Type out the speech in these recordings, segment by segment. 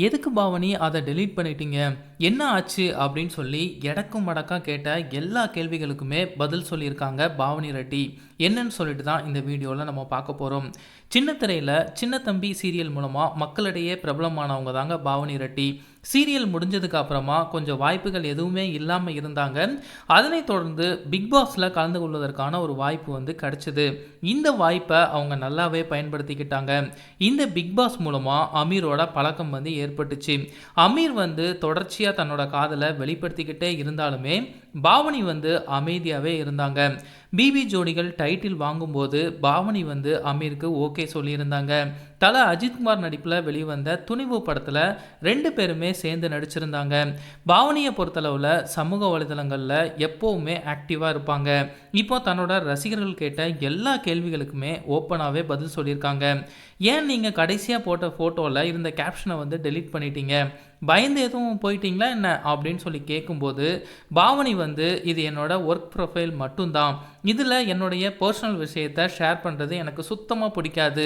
எதுக்கு பாவனி அத டெலீட் பண்ணிட்டீங்க? என்ன ஆச்சு? அப்படின்னு சொல்லி எடக்கும் மடக்கா கேட்ட எல்லா கேள்விகளுக்குமே பதில் சொல்லியிருக்காங்க பாவனி ரெட்டி. என்னன்னு சொல்லிட்டு தான் இந்த வீடியோல நம்ம பார்க்க போறோம். சின்ன திரையில சின்ன தம்பி சீரியல் மூலமா மக்களிடையே பிரபலமானவங்க தாங்க பாவனி ரெட்டி. சீரியல் முடிஞ்சதுக்கு அப்புறமா கொஞ்சம் வாய்ப்புகள் எதுவுமே இல்லாம இருந்தாங்க. அதனைத் தொடர்ந்து பிக் பாஸ்ல கலந்து கொள்வதற்கான ஒரு வாய்ப்பு வந்து கிடைச்சது. இந்த வாய்ப்பை அவங்க நல்லாவே பயன்படுத்திக்கிட்டாங்க. இந்த பிக் பாஸ் மூலமா அமீரோட பழக்கம் வந்து ஏற்பட்டுச்சு. அமீர் வந்து தொடர்ச்சியா தன்னோட காதலை வெளிப்படுத்திக்கிட்டே இருந்தாலுமே பாவனி வந்து அமைதியாவே இருந்தாங்க. பிபி ஜோடிகள் டைட்டில் வாங்கும்போது பாவனி வந்து அமீருக்கு ஓகே சொல்லியிருந்தாங்க. தல அஜித்குமார் நடிப்பில் வெளிவந்த துணிவு படத்தில் 2 பேருமே சேர்ந்து நடிச்சிருந்தாங்க. பாவனியை பொறுத்தளவில் சமூக வலைதளங்களில் எப்போவுமே ஆக்டிவாக இருப்பாங்க. இப்போ தன்னோட ரசிகர்கள் கேட்ட எல்லா கேள்விகளுக்குமே ஓப்பனாகவே பதில் சொல்லியிருக்காங்க. ஏன் நீங்கள் கடைசியாக போட்ட ஃபோட்டோவில் இருந்த கேப்ஷனை வந்து டெலீட் பண்ணிட்டீங்க? பயந்து எதுவும் போயிட்டீங்களா என்ன? அப்படின்னு சொல்லி கேட்கும்போது பாவனி வந்து இது என்னோட ஒர்க் ப்ரொஃபைல் மட்டும்தான். இதில் என்னுடைய பர்சனல் விஷயத்தை ஷேர் பண்ணுறது எனக்கு சுத்தமாக பிடிக்காது.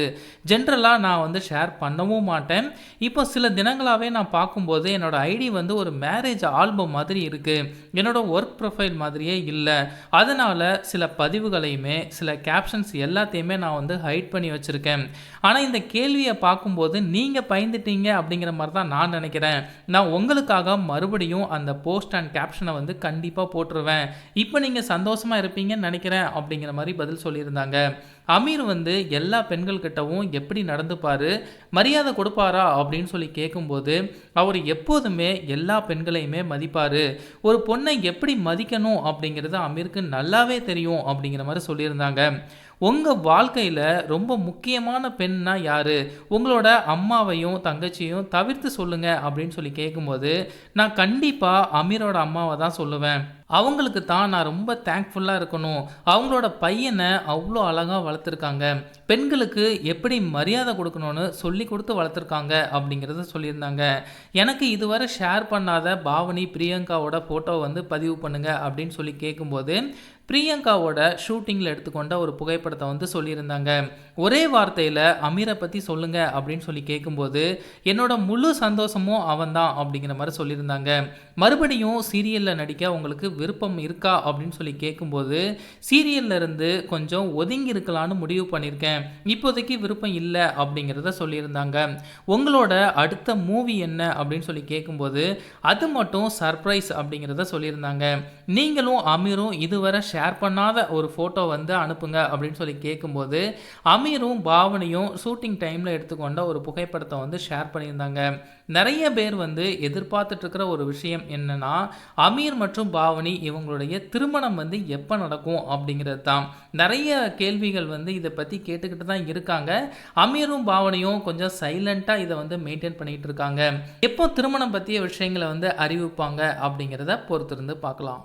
ஜென்ரலாக நான் வந்து ஷேர் பண்ணவும் மாட்டேன். இப்போ சில தினங்களாகவே நான் பார்க்கும்போது என்னோட ஐடி வந்து ஒரு மேரேஜ் ஆல்பம் மாதிரி இருக்குது. என்னோட ஒர்க் ப்ரொஃபைல் மாதிரியே இல்லை. அதனால் சில பதிவுகளையுமே சில கேப்ஷன்ஸ் எல்லாத்தையுமே நான் வந்து ஹைட் பண்ணி வச்சுருக்கேன். ஆனால் இந்த கேள்வியை பார்க்கும்போது நீங்கள் பயந்துட்டீங்க அப்படிங்கிற மாதிரி தான் நான் நினைக்கிறேன். நான் உங்களுக்காக மறுபடியும் அந்த போஸ்ட் அண்ட் கேப்ஷனை வந்து கண்டிப்பாக போட்டுருவேன். இப்போ நீங்கள் சந்தோஷமாக இருப்பீங்கன்னு நினைக்கிறேன் அப்படிங்கிற மாதிரி பதில் சொல்லியிருந்தாங்க. அமீர் வந்து எல்லா பெண்கள் கிட்டவும் எப்படி நடந்துப்பாரு, மரியாதை கொடுப்பாரா அப்படின்னு சொல்லி கேட்கும்போது அவர் எப்போதுமே எல்லா பெண்களையுமே மதிப்பார். ஒரு பொண்ணை எப்படி மதிக்கணும் அப்படிங்கிறது அமீருக்கு நல்லாவே தெரியும் அப்படிங்கிற மாதிரி சொல்லியிருந்தாங்க. உங்கள் வாழ்க்கையில் ரொம்ப முக்கியமான பெண்ணா யார்? உங்களோட அம்மாவையும் தங்கச்சியும் தவிர்த்து சொல்லுங்கள் அப்படின்னு சொல்லி கேட்கும்போது நான் கண்டிப்பாக அமீரோட அம்மாவை தான் சொல்லுவேன். அவங்களுக்கு தான் நான் ரொம்ப தேங்க்ஃபுல்லாக இருக்கணும். அவங்களோட பையனை அவ்வளோ அழகாக வளர்த்துருக்காங்க. பெண்களுக்கு எப்படி மரியாதை கொடுக்கணும்னு சொல்லி கொடுத்து வளர்த்துருக்காங்க அப்படிங்கிறத சொல்லியிருந்தாங்க. எனக்கு இதுவரை ஷேர் பண்ணாத பாவனி பிரியங்காவோட ஃபோட்டோ வந்து பதிவு பண்ணுங்க அப்படின்னு சொல்லி கேட்கும்போது பிரியங்காவோட ஷூட்டிங்கில் எடுத்துக்கொண்ட ஒரு புகைப்படத்தை வந்து சொல்லியிருந்தாங்க. ஒரே வார்த்தையில் அமீரை பற்றி சொல்லுங்க அப்படின்னு சொல்லி கேட்கும்போது என்னோட முழு சந்தோஷமும் அவன் தான் அப்படிங்கிற மாதிரி சொல்லியிருந்தாங்க. மறுபடியும் சீரியலில் நடிக்க உங்களுக்கு விருப்பம் இருக்கா அப்படின்னு சொல்லி கேட்கும்போது சீரியல்ல இருந்து கொஞ்சம் ஒதுங்கி இருக்கலான்னு முடிவு பண்ணியிருக்கேன். இப்போதைக்கு விருப்பம் இல்லை அப்படிங்கிறத சொல்லியிருந்தாங்க. உங்களோட அடுத்த மூவி என்ன அப்படின்னு சொல்லி கேட்கும்போது அது மட்டும் சர்ப்ரைஸ் அப்படிங்கிறத சொல்லியிருந்தாங்க. நீங்களும் அமீரும் இதுவரை ஷேர் பண்ணாத ஒரு ஃபோட்டோ வந்து அனுப்புங்க அப்படின்னு சொல்லி கேட்கும்போது அமீரும் பாவனியும் ஷூட்டிங் டைமில் எடுத்துக்கொண்ட ஒரு புகைப்படத்தை வந்து ஷேர் பண்ணியிருந்தாங்க. நிறைய பேர் வந்து எதிர்பார்த்துட்டு இருக்கிற ஒரு விஷயம் என்னன்னா அமீர் மற்றும் பாவனி இவங்களுடைய திருமணம் வந்து எப்போ நடக்கும் அப்படிங்கிறது தான். நிறைய கேள்விகள் வந்து இதை பற்றி கேட்டுக்கிட்டு தான் இருக்காங்க. அமீரும் பாவனியும் கொஞ்சம் சைலண்ட்டாக இதை வந்து மெயின்டைன் பண்ணிகிட்டு இருக்காங்க. எப்போ திருமணம் பற்றிய விஷயங்களை வந்து அறிவிப்பாங்க அப்படிங்கிறத பொறுத்திருந்து பார்க்கலாம்.